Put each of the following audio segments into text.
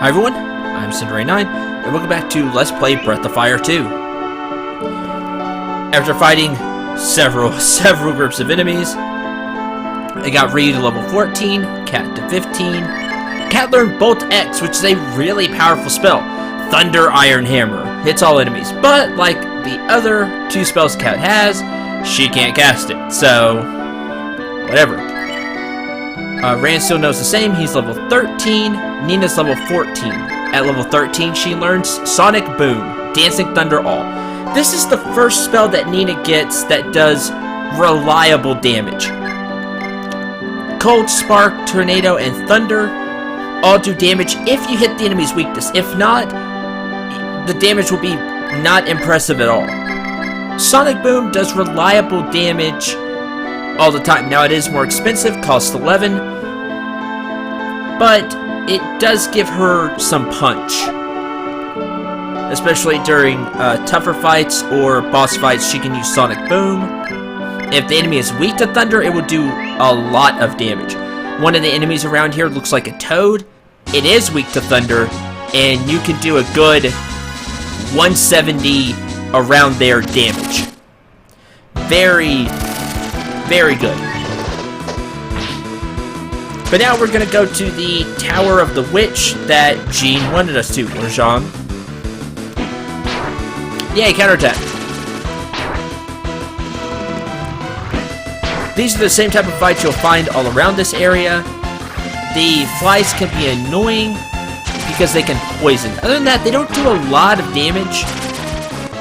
Hi everyone, I'm Cinderay9, and welcome back to Let's Play Breath of Fire 2. After fighting several groups of enemies, I got Ryu to level 14, Cat to 15. Cat learned Bolt X, which is a really powerful spell. Thunder Iron Hammer. Hits all enemies, but like the other two spells Cat has, she can't cast it, so whatever. Rant still knows the same. He's level 13. Nina's level 14. At level 13, she learns Sonic Boom, Dancing Thunder All. This is the first spell that Nina gets that does reliable damage. Cold, Spark, Tornado, and Thunder all do damage if you hit the enemy's weakness. If not, the damage will be not impressive at all. Sonic Boom does reliable damage all the time. Now it is more expensive, costs 11, but it does give her some punch, especially during tougher fights or boss fights. She can use Sonic Boom. If the enemy is weak to Thunder, it will do a lot of damage. One of the enemies around here looks like a toad. It is weak to Thunder, and you can do a good 170 around there damage. Very good. But now we're gonna go to the Tower of the Witch that Jean wanted us to, or Jean. Yay, counterattack. These are the same type of fights you'll find all around this area. The flies can be annoying because they can poison. Other than that, they don't do a lot of damage.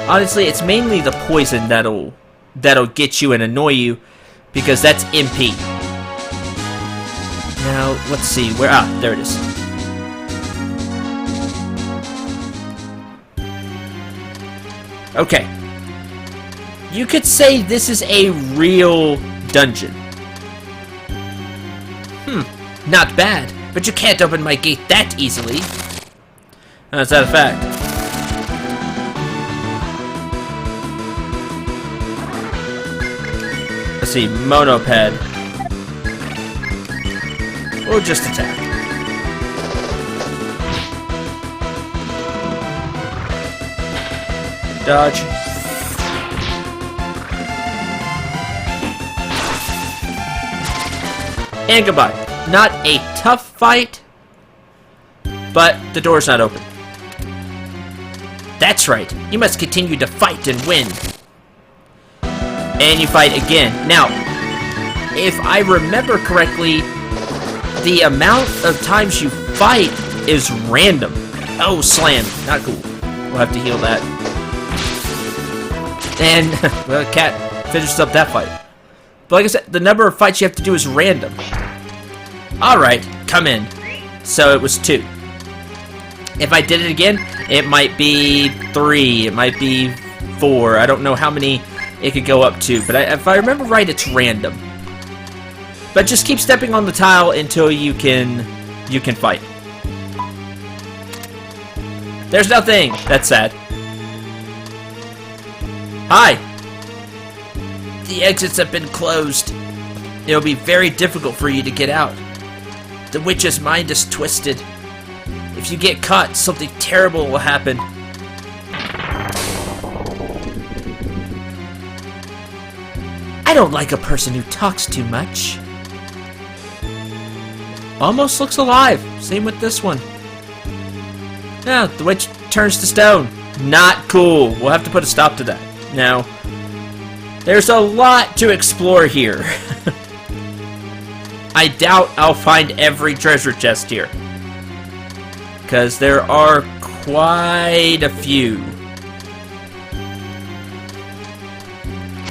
Honestly, it's mainly the poison that'll get you and annoy you, because that's MP. Now, let's see, where, there it is. Okay. You could say this is a real dungeon. Not bad, but you can't open my gate that easily. Is that a fact? Let's see, Monoped. Or just attack. Dodge. And goodbye. Not a tough fight, but the door's not open. That's right. You must continue to fight and win. And you fight again. Now, if I remember correctly, the amount of times you fight is random. Oh, slam. Not cool. We'll have to heal that. And, well, Cat finishes up that fight. But like I said, the number of fights you have to do is random. Alright, come in. So it was 2. If I did it again, it might be 3. It might be 4. I don't know how many it could go up to, but if I remember right, it's random. But just keep stepping on the tile until you can fight. There's nothing. That's sad. Hi. The exits have been closed. It'll be very difficult for you to get out. The witch's mind is twisted. If you get caught, something terrible will happen. I don't like a person who talks too much. Almost looks alive. Same with this one. Yeah, the witch turns to stone. Not cool. We'll have to put a stop to that. Now, there's a lot to explore here. I doubt I'll find every treasure chest here, because there are quite a few.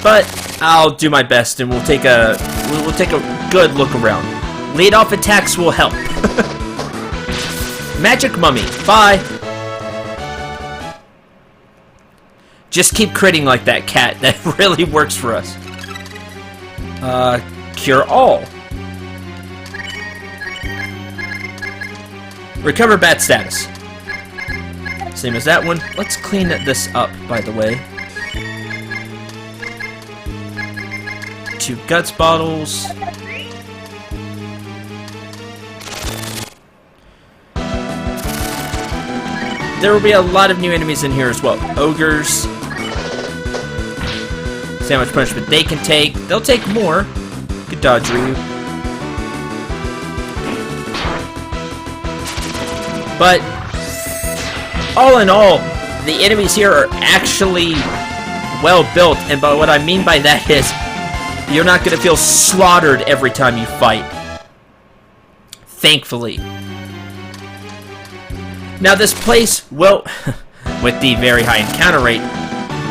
But I'll do my best, and we'll take a good look around. Lead off attacks will help. Magic Mummy. Bye. Just keep critting like that, Cat. That really works for us. Cure All. Recover bat status. Same as that one. Let's clean this up, by the way. 2 guts bottles. there will be a lot of new enemies in here as well. Ogres. See how much punishment they can take. They'll take more. Good dodge, Ryu. But all in all, the enemies here are actually well built, and by what I mean by that is you're not going to feel slaughtered every time you fight. Thankfully. Now this place will, with the very high encounter rate,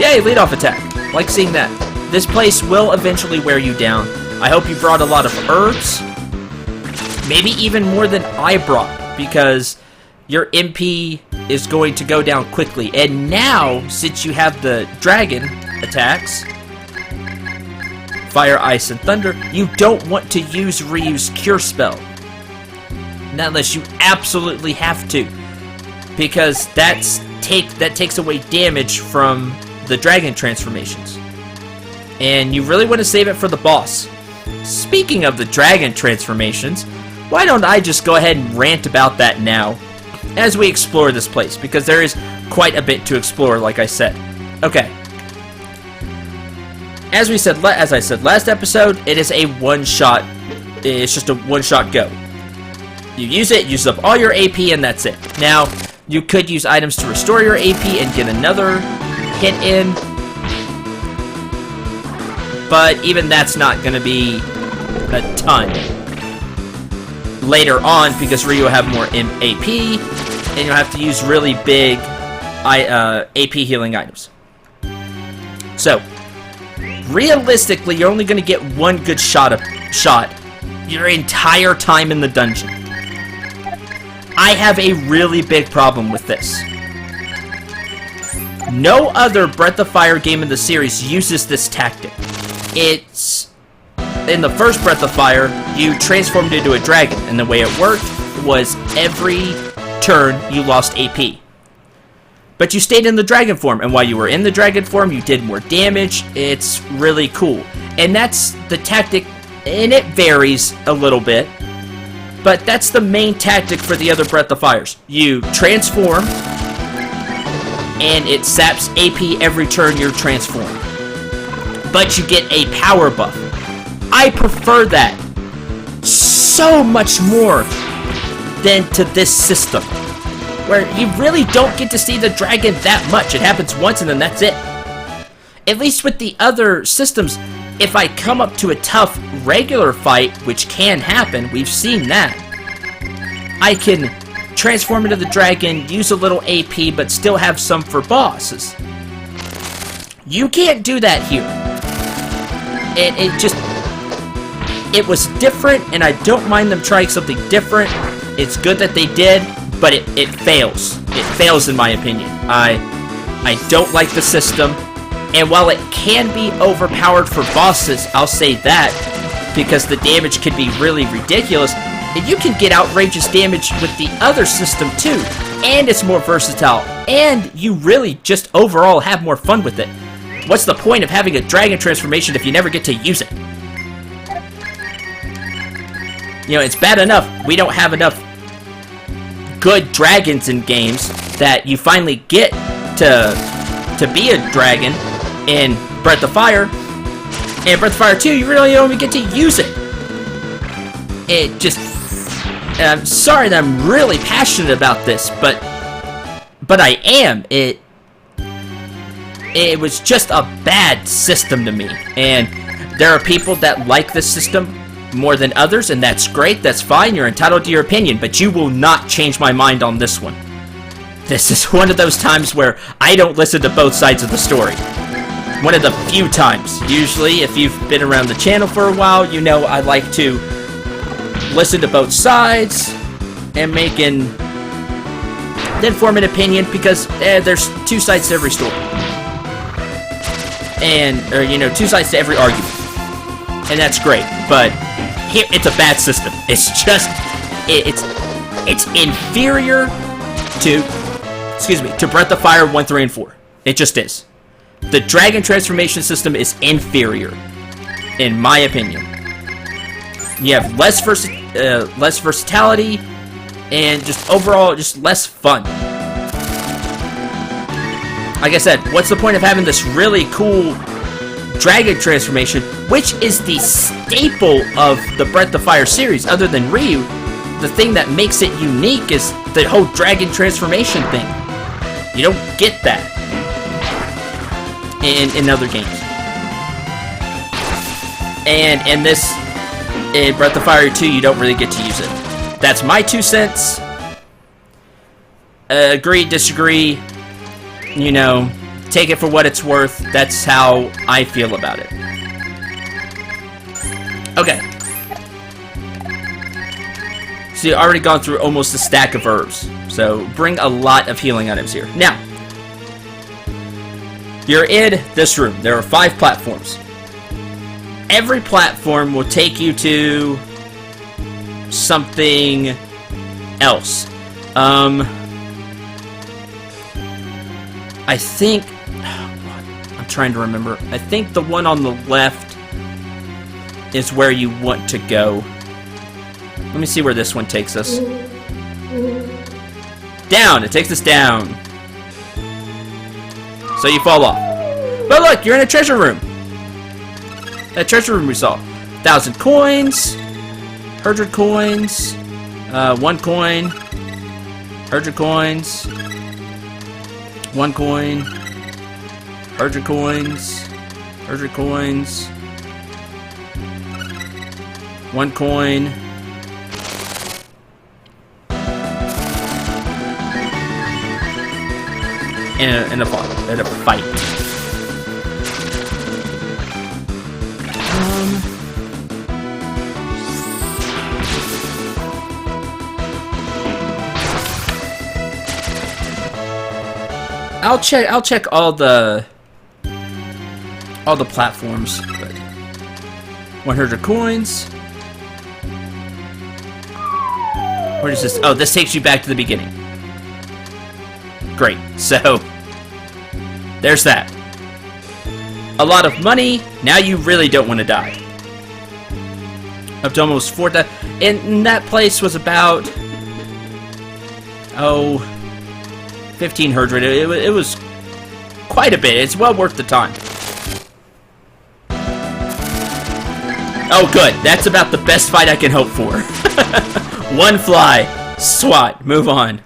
yay, lead off attack. Like seeing that. This place will eventually wear you down. I hope you brought a lot of herbs. Maybe even more than I brought, because your MP is going to go down quickly. And now, since you have the dragon attacks, Fire, Ice, and Thunder, you don't want to use Ryu's Cure Spell. Not unless you absolutely have to. Because that takes away damage from the dragon transformations. And you really want to save it for the boss. Speaking of the dragon transformations, why don't I just go ahead and rant about that now as we explore this place, because there is quite a bit to explore, like I said. Okay. As I said last episode, it is a one-shot. It's just a one-shot go. You use it, use up all your AP, and that's it. Now, you could use items to restore your AP and get another hit in, but even that's not going to be a ton later on, because Ryu will have more AP, and you'll have to use really big AP healing items. So, realistically, you're only going to get one good shot your entire time in the dungeon. I have a really big problem with this. No other Breath of Fire game in the series uses this tactic. It's... In the first Breath of Fire, you transformed into a dragon, and the way it worked was every turn you lost AP. But you stayed in the dragon form, and while you were in the dragon form, you did more damage. It's really cool. And that's the tactic, and it varies a little bit, but that's the main tactic for the other Breath of Fires. You transform, and it saps AP every turn you're transformed. But you get a power buff. I prefer that so much more than to this system, where you really don't get to see the dragon that much. It happens once and then that's it. At least with the other systems, if I come up to a tough regular fight, which can happen, we've seen that, I can transform into the dragon, use a little AP, but still have some for bosses. You can't do that here. It was different, and I don't mind them trying something different. It's good that they did, but it fails. It fails in my opinion. I don't like the system, and while it can be overpowered for bosses, I'll say that, because the damage can be really ridiculous, and you can get outrageous damage with the other system too, and it's more versatile, and you really just overall have more fun with it. What's the point of having a dragon transformation if you never get to use it? You know, it's bad enough we don't have enough good dragons in games that you finally get to be a dragon in Breath of Fire. And Breath of Fire 2, you really don't even get to use it. It just... And I'm sorry that I'm really passionate about this, but I am. It was just a bad system to me. And there are people that like this system more than others, and that's great, that's fine, you're entitled to your opinion, but you will not change my mind on this one. This is one of those times where I don't listen to both sides of the story. One of the few times. Usually, if you've been around the channel for a while, you know I like to listen to both sides and then form an opinion, because there's two sides to every story. Two sides to every argument. And that's great, but here, it's a bad system. It's just, it's inferior to Breath of Fire 1, 3, and 4. It just is. The dragon transformation system is inferior, in my opinion. You have less versatility, and just overall, just less fun. like I said, what's the point of having this really cool dragon transformation, which is the staple of the Breath of Fire series, other than Ryu? The thing that makes it unique is the whole dragon transformation thing. You don't get that in other games. And in Breath of Fire 2, you don't really get to use it. That's my 2 cents. Agree, disagree. You know, take it for what it's worth. That's how I feel about it. Okay. So you've already gone through almost a stack of herbs. So bring a lot of healing items here. Now, you're in this room. There are 5 platforms. Every platform will take you to something else. I think... I'm trying to remember. I think the one on the left is where you want to go. Let me see where this one takes us. Down! It takes us down. So you fall off. But look, you're in a treasure room. That treasure room we saw. 1,000 coins. 100 coins. 1 coin. 100 coins. 1 coin. 100 coins. 100 coins. 1 coin. In a fight. I'll check all the platforms. But 100 coins. Where does this? Oh, this takes you back to the beginning. Great. So there's that. A lot of money. Now you really don't want to die. Up to almost 4,000. And that place was about 1,500. It was quite a bit. It's well worth the time. Oh, good. That's about the best fight I can hope for. 1 fly. Swat. Move on.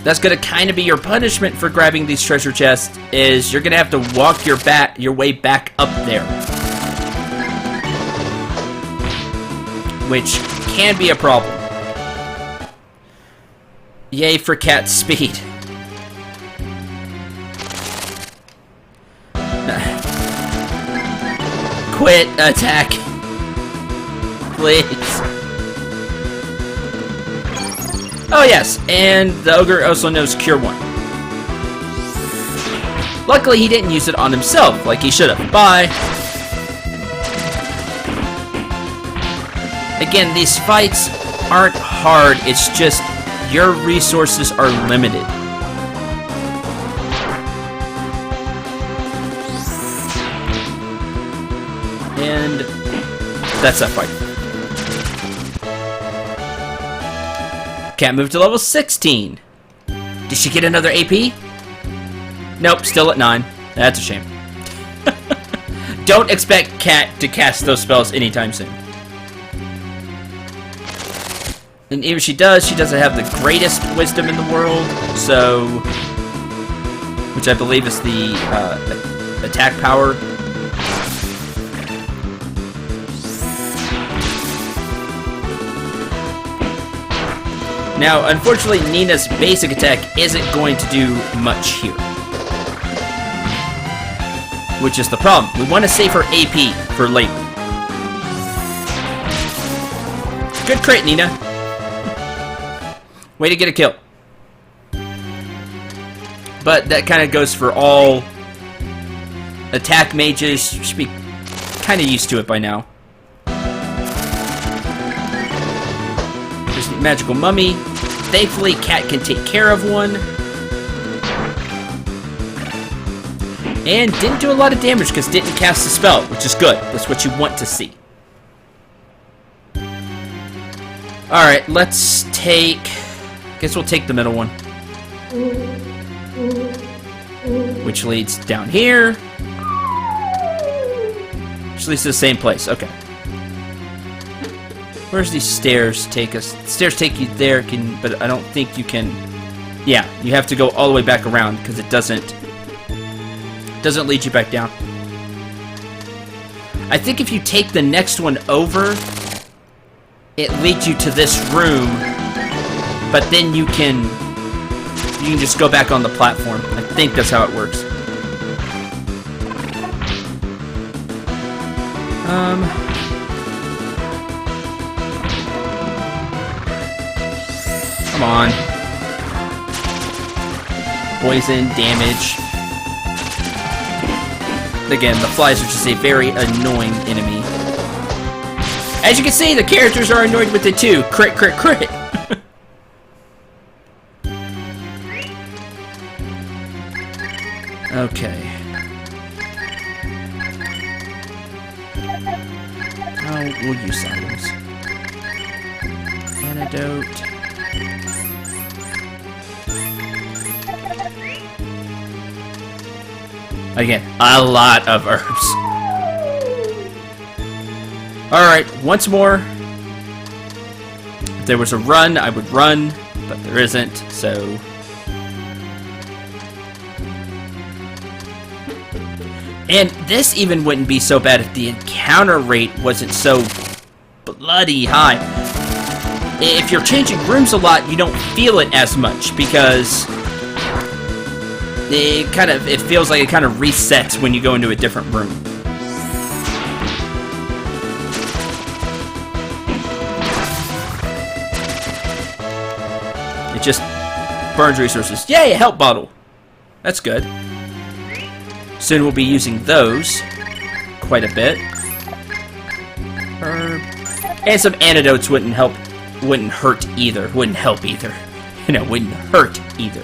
That's going to kind of be your punishment for grabbing these treasure chests, is you're going to have to walk your way back up there. Which can be a problem. Yay for cat speed. Quit attack. Please. Oh yes, and the ogre also knows Cure 1. Luckily he didn't use it on himself like he should have. Bye. Again, these fights aren't hard, it's just your resources are limited. And that's that fight. Cat moved to level 16. Did she get another AP? Nope, still at 9. That's a shame. Don't expect Cat to cast those spells anytime soon. And even if she does, she doesn't have the greatest wisdom in the world, so... which I believe is the attack power. Now, unfortunately, Nina's basic attack isn't going to do much here. Which is the problem. We want to save her AP for later. Good crit, Nina. Way to get a kill. But that kind of goes for all attack mages. You should be kind of used to it by now. There's the magical mummy. Thankfully, Cat can take care of one. And didn't do a lot of damage because didn't cast a spell, which is good. That's what you want to see. Alright, let's take... I guess we'll take the middle one. which leads down here. Which leads to the same place. Okay. Where's these stairs take us? The stairs take you there, but I don't think you can... Yeah, you have to go all the way back around because it doesn't lead you back down. I think if you take the next one over, it leads you to this room, but then you can just go back on the platform. I think that's how it works. Come on. Poison, damage. Again, the flies are just a very annoying enemy. As you can see, the characters are annoyed with it too. Crit, crit, crit. Okay. Oh, we'll use items. Antidote. Again, a lot of herbs. Alright, once more. If there was a run, I would run, but there isn't, so... And this even wouldn't be so bad if the encounter rate wasn't so bloody high. If you're changing rooms a lot, you don't feel it as much, because... it feels like it kind of resets when you go into a different room. It just burns resources. Yay, a help bottle! That's good. Soon we'll be using those quite a bit. And some antidotes wouldn't hurt either. Wouldn't help either. You know, wouldn't hurt either.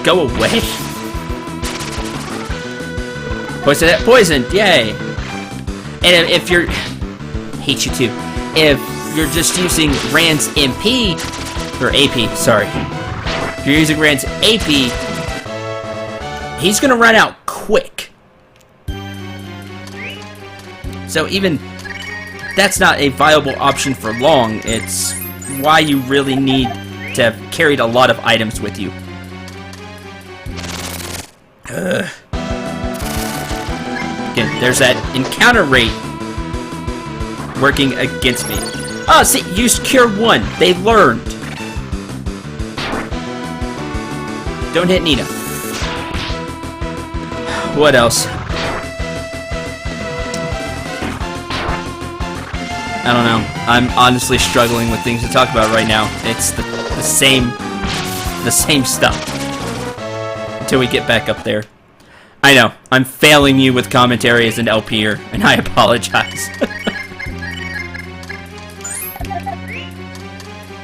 Go away. Poisoned, yay. And if you're... hate you too. If you're just using Rand's MP... or AP, sorry. If you're using Rand's AP... he's gonna run out quick. So even... that's not a viable option for long. It's why you really need to have carried a lot of items with you. Again, there's that encounter rate working against me. Oh, see, use Cure 1. They learned. Don't hit Nina. What else? I don't know. I'm honestly struggling with things to talk about right now. It's the same stuff. Until we get back up there. I know. I'm failing you with commentary as an LPer, and I apologize.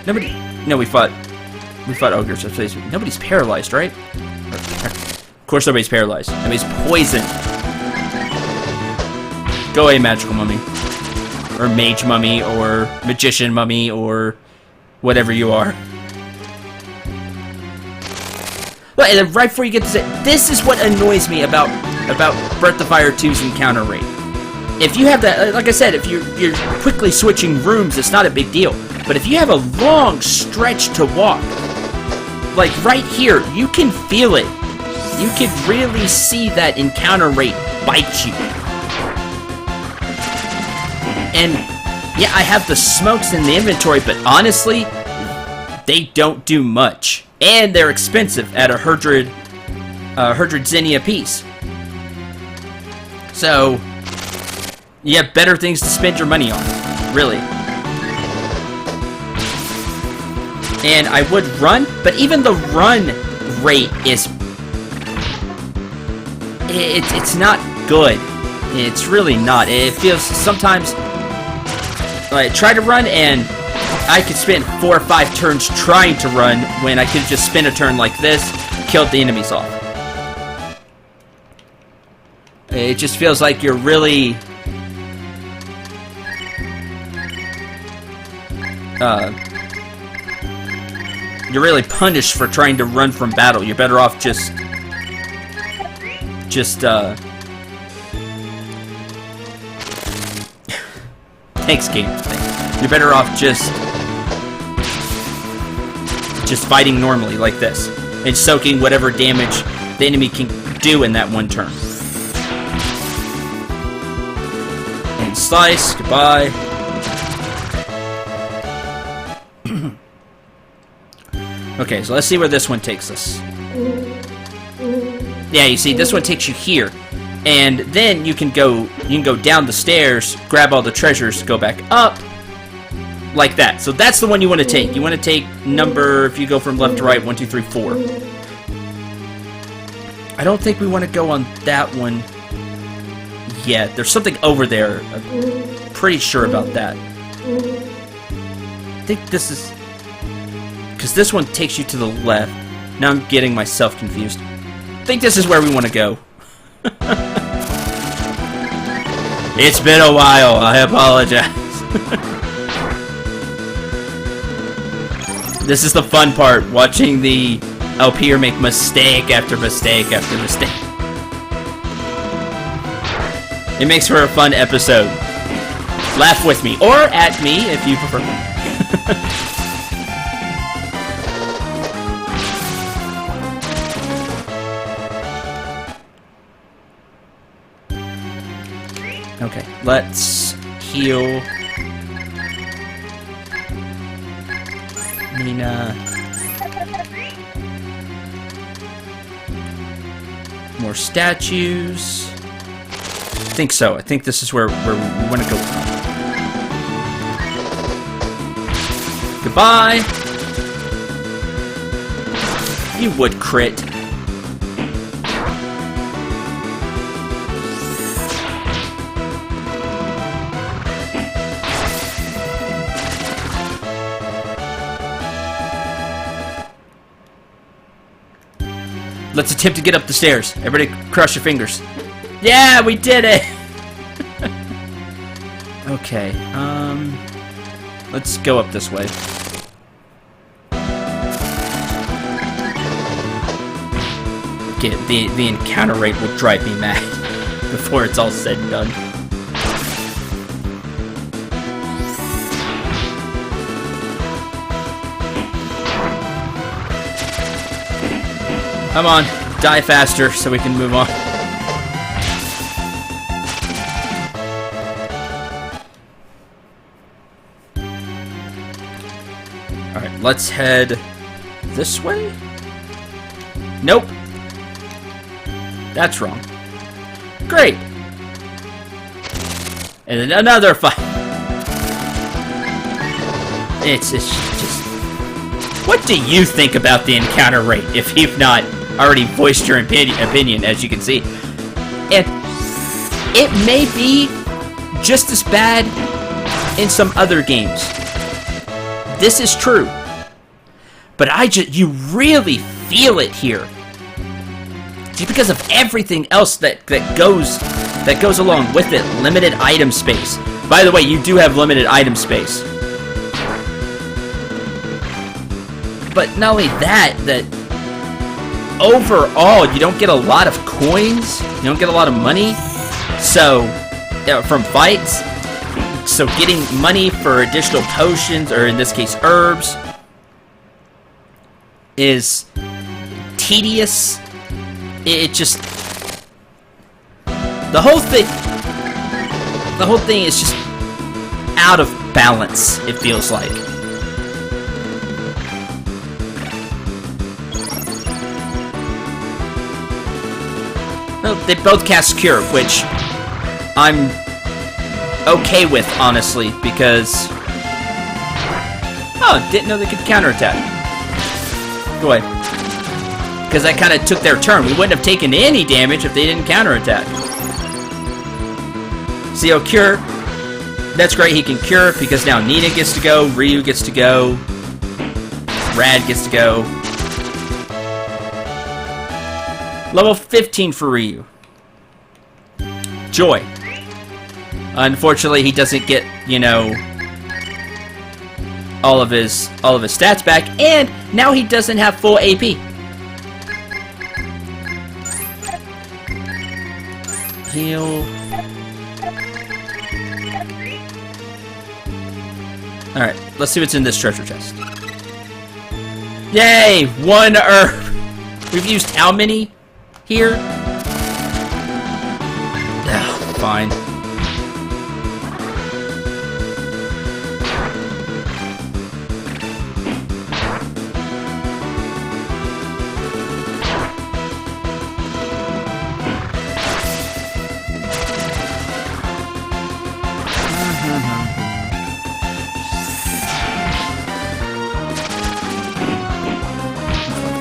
Nobody... No, we fought ogres. Nobody's paralyzed, right? Of course nobody's paralyzed. Nobody's poisoned. Go away, magical mummy. Or mage mummy, or magician mummy, or whatever you are. Well, and then right before you get to say, this is what annoys me about Breath of Fire 2's encounter rate. If you have that, like I said, if you're quickly switching rooms, it's not a big deal. But if you have a long stretch to walk, like right here, you can feel it. You can really see that encounter rate bite you. And yeah, I have the smokes in the inventory, but honestly, they don't do much. And they're expensive at 100 zenny a piece. So, you have better things to spend your money on, really. And I would run, but even the run rate is... It's not good. It's really not. It feels sometimes... I try to run and I could spend 4 or 5 turns trying to run when I could just spin a turn like this, killed the enemies off. It just feels like you're really... you're really punished for trying to run from battle. You're better off just thanks, game. You're better off just fighting normally like this and soaking whatever damage the enemy can do in that one turn. And slice, goodbye. Okay, so let's see where this one takes us. Yeah, you see, this one takes you here, and then you can go down the stairs, grab all the treasures, go back up, like that. So that's the one you want to take. You want to take number, if you go from left to right, 1, 2, 3, 4. I don't think we want to go on that one yet. There's something over there. I'm pretty sure about that. I think this is... because this one takes you to the left. Now I'm getting myself confused. I think this is where we want to go. It's been a while. I apologize. This is the fun part, watching the LPer make mistake after mistake after mistake. It makes for a fun episode. Laugh with me, or at me if you prefer. Okay, let's heal Nina. More statues. I think so. I think this is where we want to go. Goodbye. You would crit. Let's attempt to get up the stairs. Everybody cross your fingers. Yeah, we did it! Okay, let's go up this way. Okay, the encounter rate will drive me mad before it's all said and done. Come on, die faster so we can move on. Alright, let's head this way? Nope. That's wrong. Great. And then another fight. It's just... What do you think about the encounter rate, if you've not already voiced your opinion, as you can see? And it may be just as bad in some other games. This is true. But you really feel it here. Just because of everything else that goes along with it. Limited item space. By the way, you do have limited item space. But not only that overall, you don't get a lot of coins. You don't get a lot of money. So, from fights. So getting money for additional potions, or in this case, herbs, is tedious. It just... The whole thing is just out of balance, it feels like. Well, they both cast Cure, which I'm okay with, honestly, because... Oh, didn't know they could counterattack. Go ahead. Because that kind of took their turn. We wouldn't have taken any damage if they didn't counterattack. See, oh, Cure. That's great, he can Cure, because now Nina gets to go, Ryu gets to go, Rad gets to go. Level 15 for Ryu. Joy. Unfortunately, he doesn't get, you know, all of his stats back, and now he doesn't have full AP. Heal. Alright, let's see what's in this treasure chest. Yay! 1 herb! We've used how many here? Yeah, fine.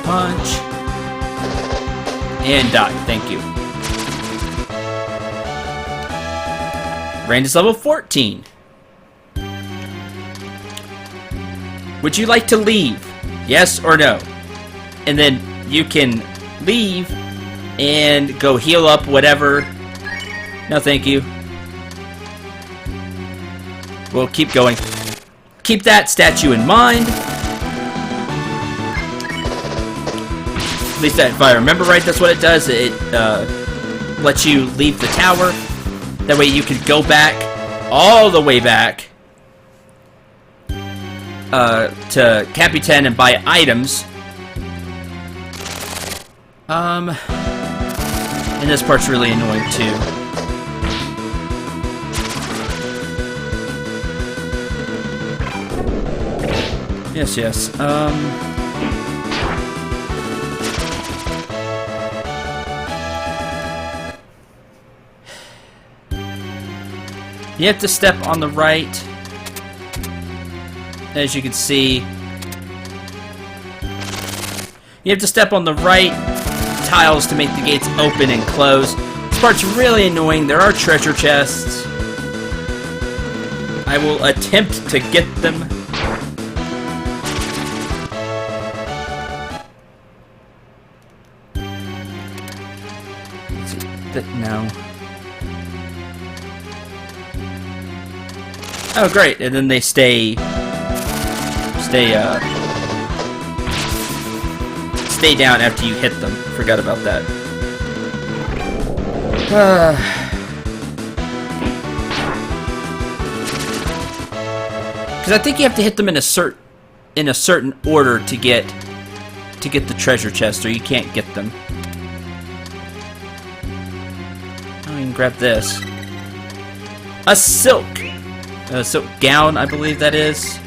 Punch. And die. Thank you. Rant is level 14. Would you like to leave? Yes or no? And then you can leave and go heal up whatever. No, thank you. We'll keep going. Keep that statue in mind. At least if I remember right, that's what it does. It lets you leave the tower. That way you can go back, all the way back, to Ep.10 and buy items. And this part's really annoying too. Yes, yes. You have to step on the right, as you can see. You have to step on the right tiles to make the gates open and close. This part's really annoying. There are treasure chests. I will attempt to get them. No. Oh, great! And then they stay down after you hit them. Forgot about that. Because I think you have to hit them in a certain order to get the treasure chest, or you can't get them. Oh, you can grab this. A silk gown, I believe that is.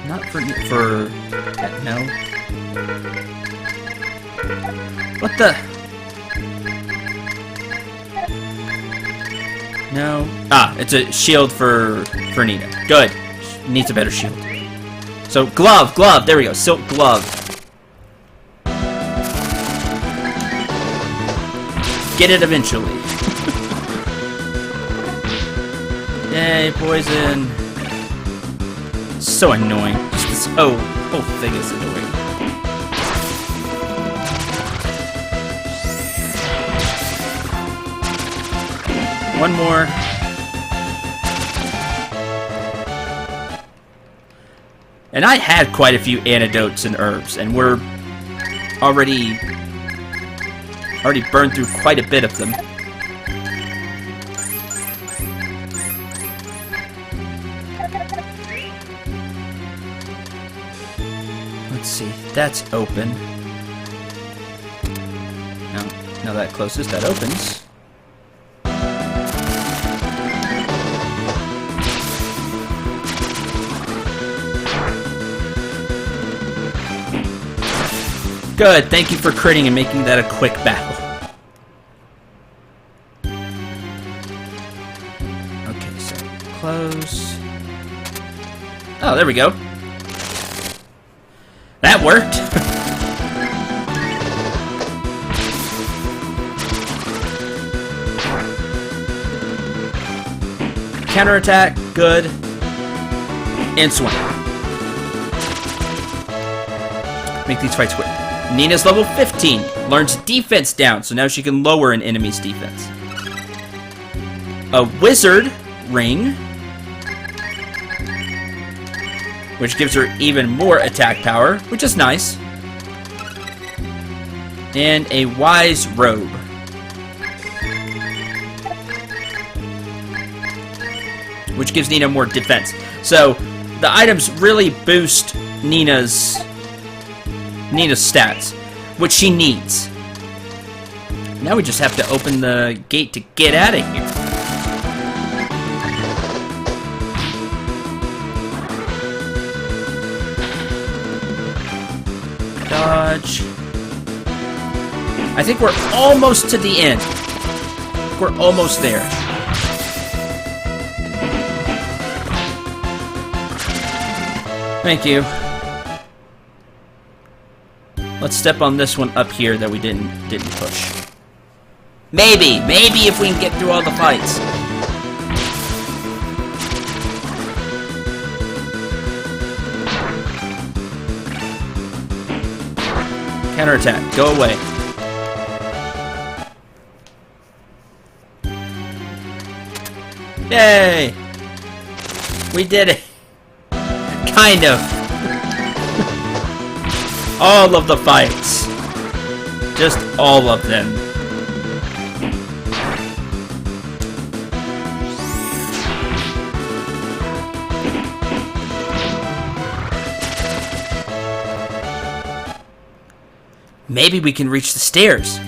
Not for no. What the? No. Ah, it's a shield for Nina. Good. Needs a better shield. So glove. There we go. Silk glove. Get it eventually. Yay, poison. So annoying. Just this whole thing is annoying. One more. And I had quite a few antidotes and herbs, and we're already burned through quite a bit of them. Let's see, that's open. No, that closes, that opens. Good, thank you for critting and making that a quick battle. Okay, so close. Oh, there we go. That worked. Counterattack, good. And swing. Make these fights quick. Nina's level 15. Learns defense down, so now she can lower an enemy's defense. A wizard ring. which gives her even more attack power, which is nice. And a Wise Robe. Which gives Nina more defense. So, the items really boost Nina's stats, which she needs. Now we just have to open the gate to get out of here. Dodge. I think we're almost to the end. We're almost there. Thank you. Let's step on this one up here that we didn't push. Maybe if we can get through all the fights. Counterattack, go away. Yay! We did it. Kind of. All of the fights. Just all of them. Maybe we can reach the stairs.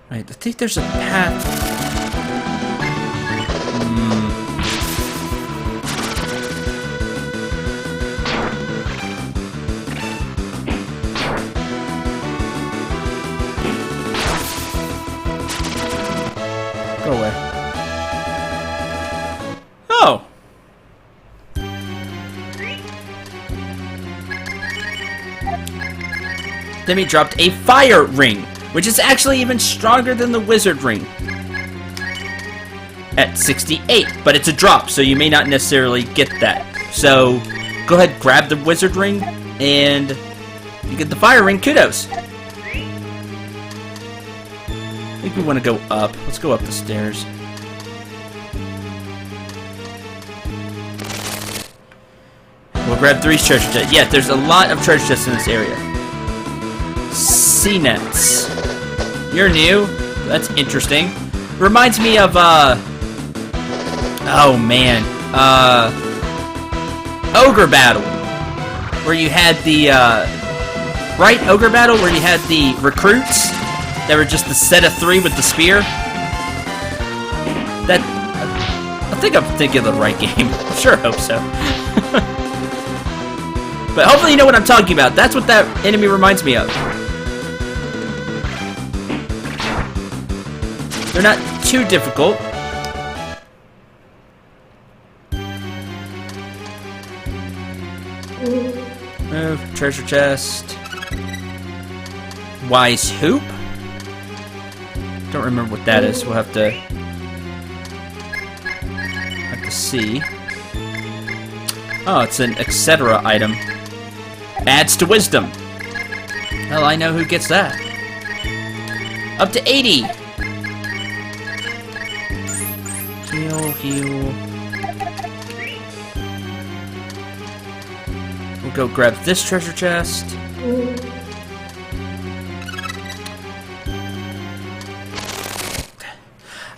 Right, I think there's a path. Go away. Oh! Demi dropped a fire ring, which is actually even stronger than the wizard ring. At 68, but it's a drop, so you may not necessarily get that. So, go ahead, grab the wizard ring, and you get the fire ring. Kudos! I think we want to go up. Let's go up the stairs. We'll grab 3's treasure chest. Yeah, there's a lot of treasure chests in this area. C-nets. You're new. That's interesting. Reminds me of, oh, man. Ogre Battle. Where you had the, right? Ogre Battle? Where you had the recruits that were just the set of 3 with the spear. That... I think I'm thinking of the right game. Sure hope so. But hopefully you know what I'm talking about. That's what that enemy reminds me of. They're not too difficult. Move, treasure chest. Wise hoop? Don't remember what that is. We'll have to see. Oh, it's an etc. item. Adds to wisdom. Hell, I know who gets that. Up to 80. Heal, heal. We'll go grab this treasure chest.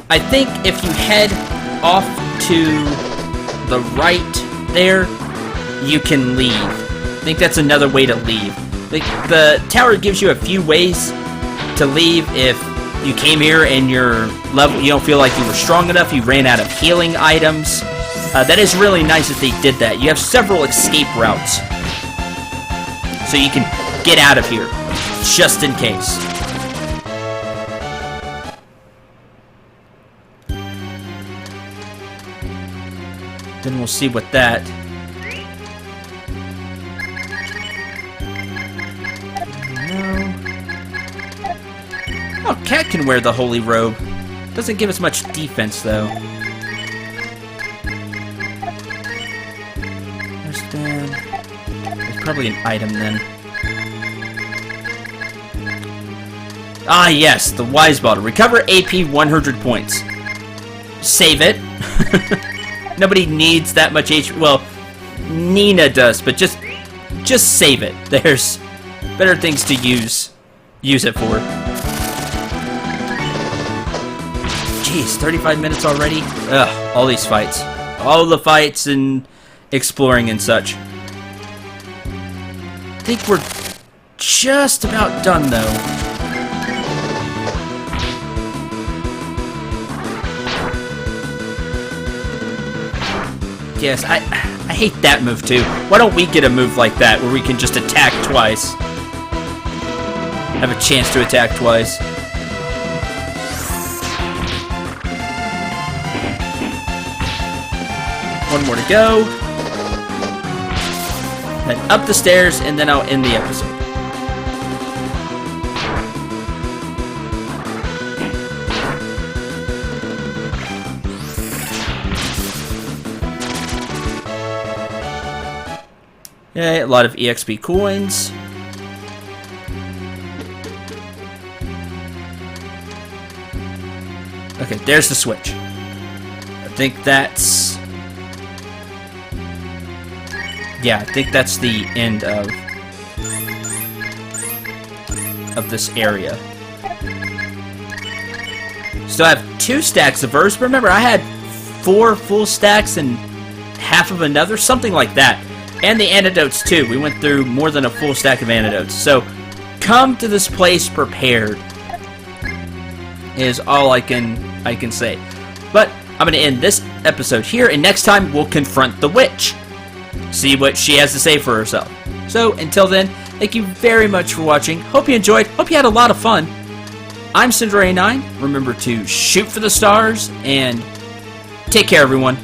I think if you head off to the right there, you can leave. I think that's another way to leave. The tower gives you a few ways to leave if you came here and your level, you don't feel like you were strong enough, you ran out of healing items. That is really nice that they did that. You have several escape routes, so you can get out of here, just in case. Then we'll see what that... Oh, Cat can wear the holy robe. Doesn't give us much defense, though. There's probably an item, then. Ah, yes, the Wise Bottle. Recover AP 100 points. Save it. Nobody needs that much HP. Well, Nina does, but just save it. There's better things to use it for. Jeez, 35 minutes already? Ugh, all these fights. All the fights and exploring and such. I think we're just about done, though. Yes, I hate that move, too. Why don't we get a move like that, where we can just attack twice? Have a chance to attack twice. One more to go. Then up the stairs, and then I'll end the episode. Okay, a lot of EXP coins. Okay, there's the switch. I think that's... Yeah, I think that's the end of this area. Still have 2 stacks of herbs. Remember, I had 4 full stacks and half of another, something like that. And the antidotes too. We went through more than a full stack of antidotes. So, come to this place prepared. Is all I can say. But I'm gonna end this episode here, and next time we'll confront the witch. See what she has to say for herself. So, until then, thank you very much for watching. Hope you enjoyed. Hope you had a lot of fun. I'm Cinder89. Remember to shoot for the stars, and take care, everyone.